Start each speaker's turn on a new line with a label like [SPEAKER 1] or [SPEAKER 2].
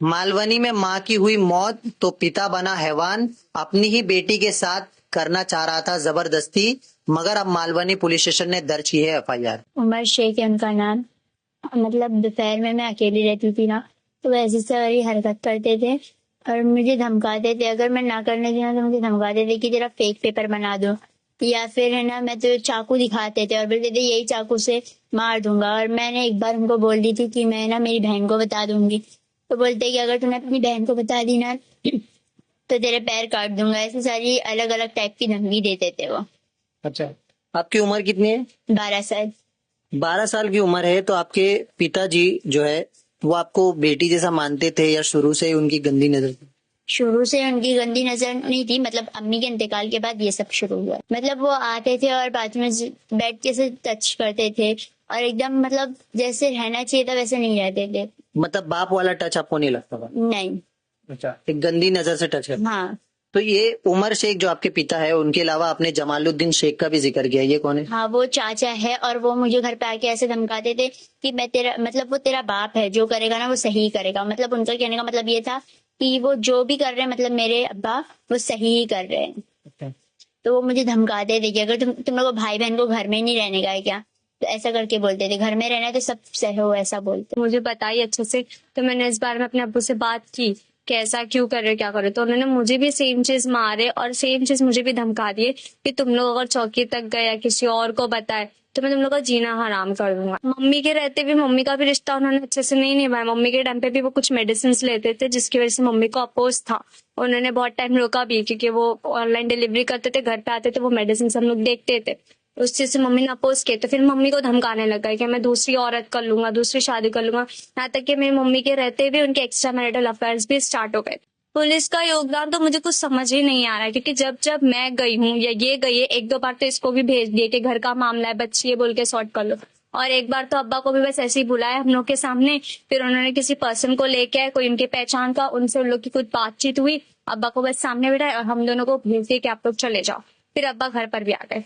[SPEAKER 1] मालवनी में मां की हुई मौत तो पिता बना हैवान, अपनी ही बेटी के साथ करना चाह रहा था जबरदस्ती, मगर अब मालवनी पुलिस स्टेशन ने दर्ज की है एफआईआर।
[SPEAKER 2] उमर शेख है उनका नाम। मतलब दोपहर में मैं अकेली रहती थी ना, तो वो ऐसी सारी हरकत करते थे और मुझे धमकाते थे। अगर मैं ना करने दूँ तो मुझे धमकाते थे कि तेरा फेक पेपर बना दो, या फिर है ना, मैं तो चाकू दिखाते थे और बोलते थे यही चाकू से मार दूंगा। और मैंने एक बार उनको बोल दी थी कि मैं ना मेरी बहन को बता दूंगी, तो बोलते कि अगर तूने अपनी बहन को बता दी ना तो तेरे पैर काट दूंगा। ऐसी सारी अलग अलग टाइप की धमकी देते थे वो।
[SPEAKER 1] अच्छा, आपकी उम्र कितनी है?
[SPEAKER 2] 12 साल।
[SPEAKER 1] 12 साल की उम्र है तो आपके पिताजी जो है वो आपको बेटी जैसा मानते थे या शुरू से ही उनकी गंदी नजर थी?
[SPEAKER 2] शुरू से उनकी गंदी नजर नहीं थी, मतलब अम्मी के इंतकाल के बाद ये सब शुरू हुआ। मतलब वो आते थे और बाद में बैठ के से टच करते थे और एकदम मतलब जैसे रहना चाहिए था वैसे नहीं रहते थे।
[SPEAKER 1] मतलब बाप वाला टच आपको नहीं लगता था?
[SPEAKER 2] नहीं।
[SPEAKER 1] अच्छा, एक गंदी नजर से टच है।
[SPEAKER 2] हाँ।
[SPEAKER 1] तो ये उमर शेख जो आपके पिता है, उनके अलावा आपने जमालुद्दीन शेख का भी जिक्र किया, ये कौन है?
[SPEAKER 2] हाँ, वो चाचा है और वो मुझे घर पे आके ऐसे धमकाते थे कि मैं तेरा मतलब वो तेरा बाप है, जो करेगा ना वो सही करेगा। मतलब उनका कहने का मतलब ये था कि वो जो भी कर रहे हैं, मतलब मेरे अब्बा वो सही ही कर रहे हैं।
[SPEAKER 1] अच्छा।
[SPEAKER 2] तो वो मुझे धमकाते थे कि अगर तुम लोग भाई बहन को घर में ही नहीं रहने का है क्या, तो ऐसा करके बोलते थे। घर में रहना है तो सब सहो, ऐसा बोलते।
[SPEAKER 3] मुझे बताई अच्छे से, तो मैंने इस बारे में अपने अब्बू से बात की कि ऐसा क्यों कर रहे हो, क्या कर रहे हो। तो उन्होंने मुझे भी सेम चीज मारे और सेम चीज मुझे भी धमका दिए कि तुम लोग अगर चौकी तक गए या किसी और को बताए तो मैं तुम लोग का जीना हराम कर दूंगा। मम्मी के रहते भी मम्मी का भी रिश्ता उन्होंने अच्छे से नहीं निभाया। मम्मी के टाइम पे भी वो कुछ मेडिसिन लेते थे जिसकी वजह से मम्मी को अपोज था। उन्होंने बहुत टाइम रोका भी, क्योंकि वो ऑनलाइन डिलीवरी करते थे, घर पे आते थे, वो मेडिसिन हम लोग देखते थे। उस चीज से मम्मी ने अपोज किया, तो फिर मम्मी को धमकाने लगा कि मैं दूसरी औरत कर लूंगा, दूसरी शादी कर लूंगा। यहाँ तक कि मेरी मम्मी के रहते हुए उनके एक्स्ट्रा मैरिटल अफेयर्स भी स्टार्ट हो गए। पुलिस का योगदान तो मुझे कुछ समझ ही नहीं आ रहा है, क्योंकि जब जब मैं गई हूँ या ये गई है, एक दो बार तो इसको भी भेज दिए कि घर का मामला है, बच्ची है बोल के सॉर्ट कर लो। और एक बार तो अब्बा को भी बस ऐसे ही बुलाया हम लोग के सामने, फिर उन्होंने किसी पर्सन को लेके आए, कोई उनके पहचान का, उनसे उन लोग की कुछ बातचीत हुई, अब्बा को बस सामने बिठाया और हम दोनों को भेज दिए कि आप लोग चले जाओ। फिर अब्बा घर पर भी आ गए।